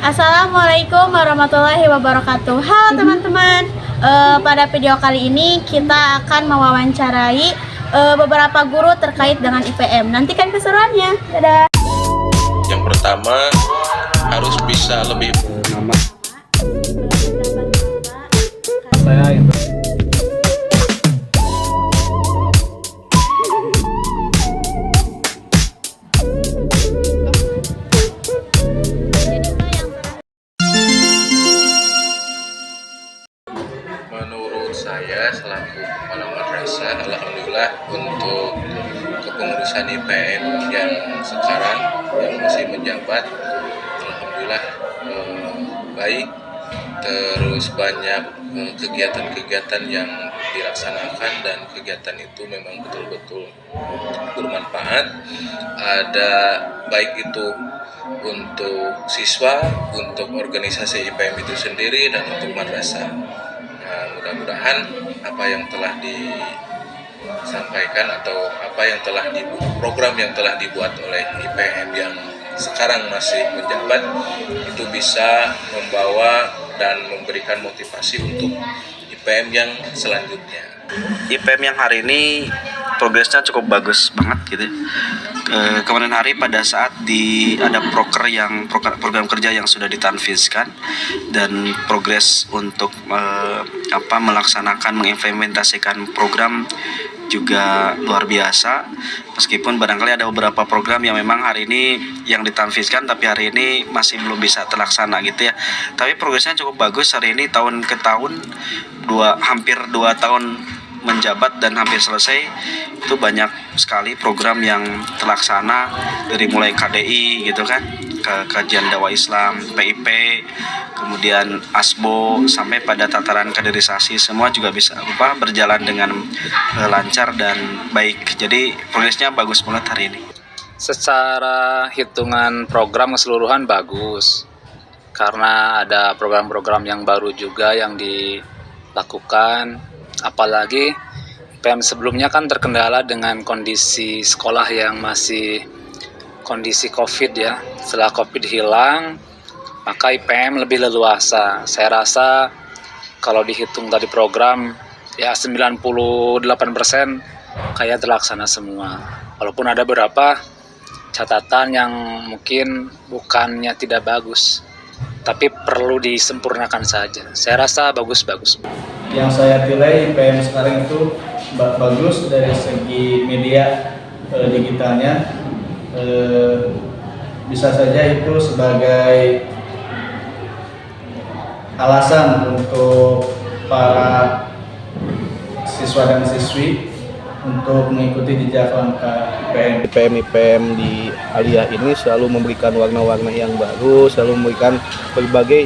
Assalamualaikum warahmatullahi wabarakatuh. Halo teman-teman, pada video kali ini kita akan mewawancarai beberapa guru terkait dengan IPM. Nantikan keseruannya. Dadah. Yang pertama harus bisa lebih saya menurut saya selaku kepala madrasah, alhamdulillah untuk kepengurusan IPM yang sekarang yang masih menjabat, alhamdulillah baik. Terus banyak kegiatan-kegiatan yang dilaksanakan dan kegiatan itu memang betul-betul bermanfaat. Ada baik itu untuk siswa, untuk organisasi IPM itu sendiri dan untuk madrasah. Nah, mudah-mudahan apa yang telah disampaikan atau apa yang telah program yang telah dibuat oleh IPM yang sekarang masih menjabat itu bisa membawa dan memberikan motivasi untuk IPM yang selanjutnya. IPM yang hari ini progresnya cukup bagus banget gitu. Kemarin hari pada saat ada program kerja yang sudah ditanfizkan dan progres untuk melaksanakan mengimplementasikan program juga luar biasa. Meskipun barangkali ada beberapa program yang memang hari ini yang ditanfizkan tapi hari ini masih belum bisa terlaksana gitu ya. Tapi progresnya cukup bagus hari ini, tahun ke tahun hampir 2 tahun menjabat dan hampir selesai, itu banyak sekali program yang terlaksana dari mulai KDI gitu kan, kajian dakwah Islam, PIP, kemudian ASBO sampai pada tataran kaderisasi, semua juga bisa berjalan dengan lancar dan baik. Jadi progresnya bagus banget hari ini. secara hitungan program keseluruhan bagus, karena ada program-program yang baru juga yang dilakukan. Apalagi IPM sebelumnya kan terkendala dengan kondisi sekolah yang masih kondisi COVID ya. Setelah COVID hilang, maka IPM lebih leluasa. Saya rasa kalau dihitung tadi program ya 98% kayak terlaksana semua. Walaupun ada beberapa catatan yang mungkin bukannya tidak bagus, tapi perlu disempurnakan saja. Saya rasa bagus-bagus. Yang saya pilih IPM sekarang itu bagus dari segi media digitalnya. Bisa saja itu sebagai alasan untuk para siswa dan siswi untuk mengikuti jejak langkah IPM. IPM di Aliyah ini selalu memberikan warna-warna yang baru, selalu memberikan berbagai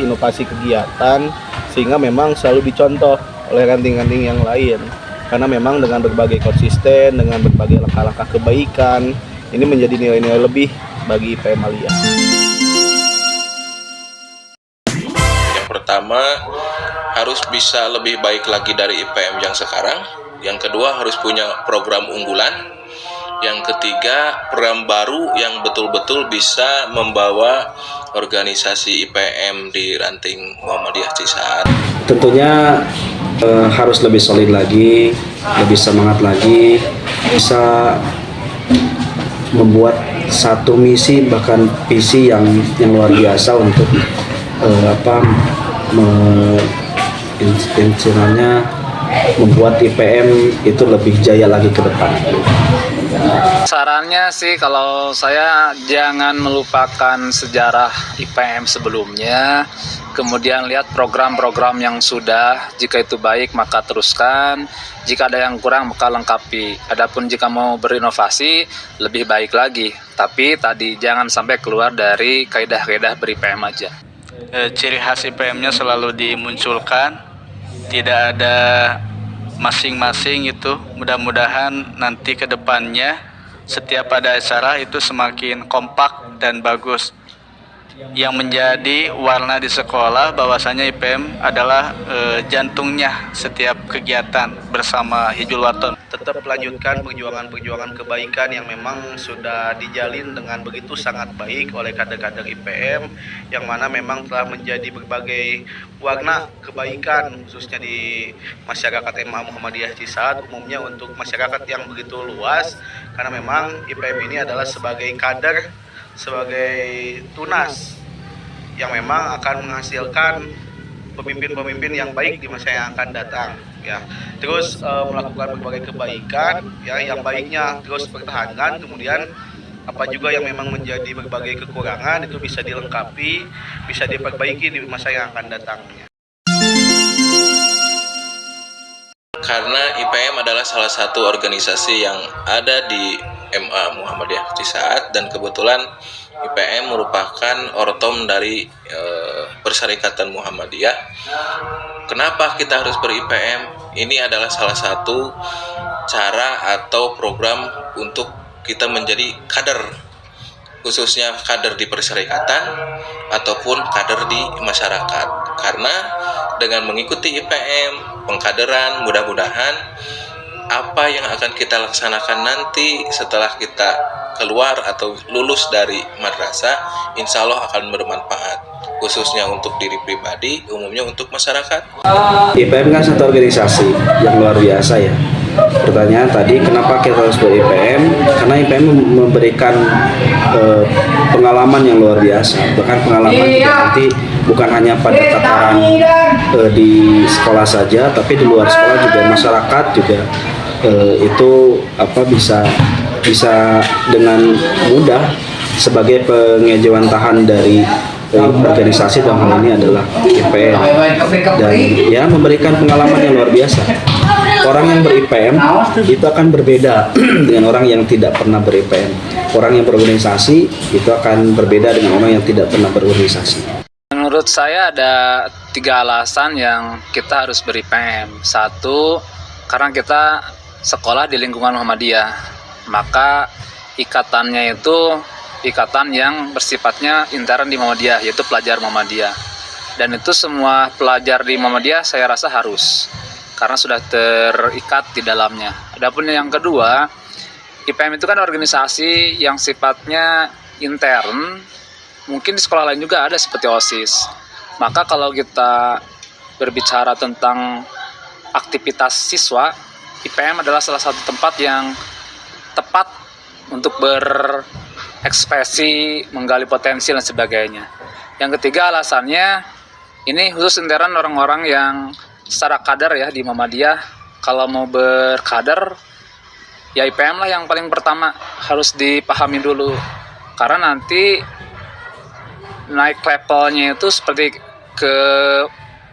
inovasi kegiatan, sehingga memang selalu dicontoh oleh ranting-ranting yang lain. Karena memang dengan berbagai konsisten, dengan berbagai langkah-langkah kebaikan, ini menjadi nilai-nilai lebih bagi IPM Aliyah. Yang pertama harus bisa lebih baik lagi dari IPM yang sekarang. Yang kedua harus punya program unggulan. Yang ketiga program baru yang betul-betul bisa membawa organisasi IPM di ranting Muhammadiyah Cisaat. Tentunya harus lebih solid lagi, lebih semangat lagi, bisa membuat satu misi bahkan visi yang luar biasa untuk istilahnya membuat IPM itu lebih jaya lagi ke depan. Sarannya sih kalau saya jangan melupakan sejarah IPM sebelumnya, kemudian lihat program-program yang sudah, jika itu baik maka teruskan, jika ada yang kurang maka lengkapi. Adapun jika mau berinovasi lebih baik lagi, tapi tadi jangan sampai keluar dari kaidah-kaidah ber-IPM aja. Ciri khas IPM-nya selalu dimunculkan, tidak ada masing-masing itu. Mudah-mudahan nanti ke depannya setiap ada acara itu semakin kompak dan bagus. Yang menjadi warna di sekolah bahwasanya IPM adalah jantungnya setiap kegiatan bersama Hizbul Waton. tetap melanjutkan perjuangan-perjuangan kebaikan yang memang sudah dijalin dengan begitu sangat baik oleh kader-kader IPM, yang mana memang telah menjadi berbagai warna kebaikan khususnya di masyarakat MA Muhammadiyah Cisaat, umumnya untuk masyarakat yang begitu luas, karena memang IPM ini adalah sebagai kader, sebagai tunas yang memang akan menghasilkan pemimpin-pemimpin yang baik di masa yang akan datang, ya. Terus melakukan berbagai kebaikan, ya, yang baiknya terus pertahankan, kemudian apa juga yang memang menjadi berbagai kekurangan itu bisa dilengkapi, bisa diperbaiki di masa yang akan datang. Karena IPM adalah salah satu organisasi yang ada di MA Muhammadiyah Cisaat, dan kebetulan IPM merupakan ortom dari Perserikatan Muhammadiyah. Kenapa kita harus ber-IPM? Ini adalah salah satu cara atau program untuk kita menjadi kader, khususnya kader di perserikatan ataupun kader di masyarakat. Karena dengan mengikuti IPM, pengkaderan, mudah-mudahan apa yang akan kita laksanakan nanti setelah kita keluar atau lulus dari madrasah, insya Allah akan bermanfaat, khususnya untuk diri pribadi, umumnya untuk masyarakat. IPM kan satu organisasi yang luar biasa, ya. Pertanyaan tadi, kenapa kita harus ber-IPM? Karena IPM memberikan pengalaman yang luar biasa, bahkan pengalaman juga nanti bukan hanya pada tataran di sekolah saja, tapi di luar sekolah juga, masyarakat juga itu bisa dengan mudah sebagai pengejawantahan dari organisasi, dalam hal ini adalah IPM, dan ya memberikan pengalaman yang luar biasa. Orang yang ber-IPM itu akan berbeda dengan orang yang tidak pernah ber-IPM. Orang yang berorganisasi itu akan berbeda dengan orang yang tidak pernah berorganisasi. Menurut saya ada 3 alasan yang kita harus ber-IPM. 1, karena kita sekolah di lingkungan Muhammadiyah, maka ikatannya itu ikatan yang bersifatnya intern di Muhammadiyah, yaitu pelajar Muhammadiyah. Dan itu semua pelajar di Muhammadiyah saya rasa harus, karena sudah terikat di dalamnya. Adapun yang kedua, IPM itu kan organisasi yang sifatnya intern, mungkin di sekolah lain juga ada seperti OSIS. Maka kalau kita berbicara tentang aktivitas siswa, IPM adalah salah satu tempat yang tepat untuk berekspresi, menggali potensi dan sebagainya. Yang ketiga alasannya, ini khusus intern orang-orang yang secara kader ya di Muhammadiyah, kalau mau berkader ya IPM lah yang paling pertama harus dipahami dulu, karena nanti naik levelnya itu seperti ke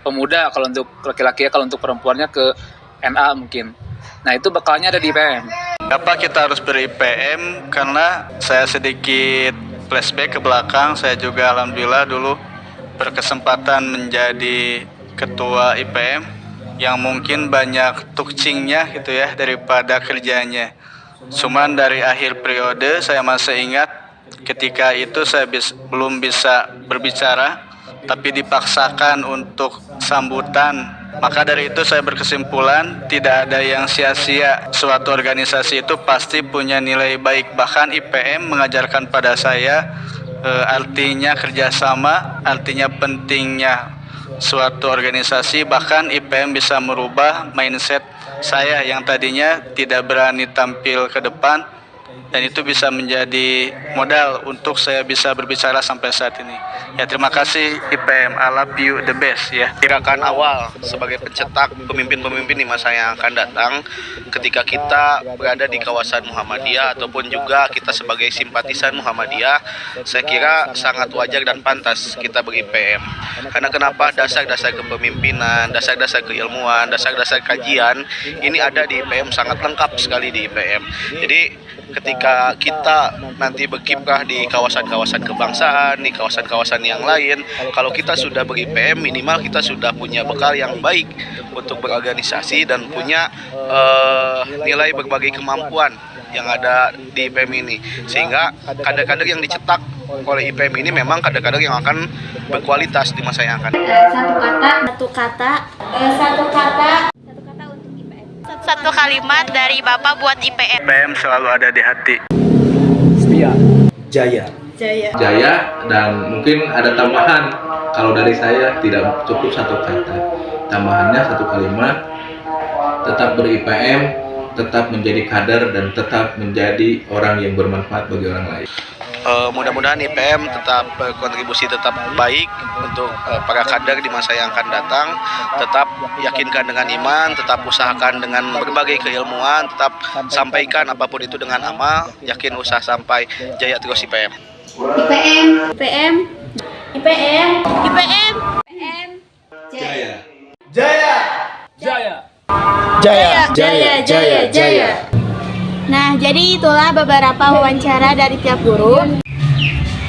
pemuda kalau untuk laki-laki, ya, kalau untuk perempuannya ke NA mungkin. Nah itu bekalnya ada di IPM. Kenapa kita harus ber-IPM? Karena saya sedikit flashback ke belakang, saya juga alhamdulillah dulu berkesempatan menjadi ketua IPM yang mungkin banyak tukcingnya gitu ya daripada kerjanya. Cuman dari akhir periode saya masih ingat ketika itu saya belum bisa berbicara, tapi dipaksakan untuk sambutan. Maka dari itu saya berkesimpulan tidak ada yang sia-sia. Suatu organisasi itu pasti punya nilai baik. Bahkan IPM mengajarkan pada saya artinya kerjasama, artinya pentingnya suatu organisasi. Bahkan IPM bisa merubah mindset saya yang tadinya tidak berani tampil ke depan, dan itu bisa menjadi modal untuk saya bisa berbicara sampai saat ini. Ya, terima kasih IPM, I love you the best ya. Gerakan awal sebagai pencetak pemimpin-pemimpin di masa yang akan datang, ketika kita berada di kawasan Muhammadiyah ataupun juga kita sebagai simpatisan Muhammadiyah, saya kira sangat wajar dan pantas kita ber-IPM. Karena kenapa? Dasar-dasar kepemimpinan, dasar-dasar keilmuan, dasar-dasar kajian ini ada di IPM, sangat lengkap sekali di IPM. Jadi ketika kita nanti berkiprah di kawasan-kawasan kebangsaan, di kawasan-kawasan yang lain, kalau kita sudah ber-IPM, minimal kita sudah punya bekal yang baik untuk berorganisasi dan punya nilai berbagai kemampuan yang ada di IPM ini, sehingga kader-kader yang dicetak oleh IPM ini memang kader-kader yang akan berkualitas di masa yang akan datang. Satu kata untuk IPM. Satu satu kalimat dari Bapak buat IPM. IPM selalu ada di hati. Jaya. Jaya, dan mungkin ada tambahan. Kalau dari saya tidak cukup satu kata. Tambahannya satu kalimat, tetap ber-IPM, tetap menjadi kader, dan tetap menjadi orang yang bermanfaat bagi orang lain. Mudah-mudahan IPM tetap kontribusi tetap baik untuk para kader di masa yang akan datang. Tetap yakinkan dengan iman, tetap usahakan dengan berbagai keilmuan, tetap sampaikan apapun itu dengan amal, yakin usaha sampai jaya terus IPM. IPM. IPM. IPM. IPM. Jaya. Jaya. Jaya, jaya. Nah, jadi itulah beberapa wawancara dari tiap guru.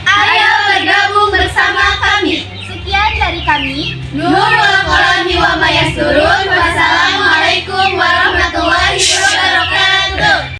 Ayo bergabung bersama kami. Sekian dari kami. Nurul Qolami wa Mayasurun. Wassalamualaikum warahmatullahi wabarakatuh.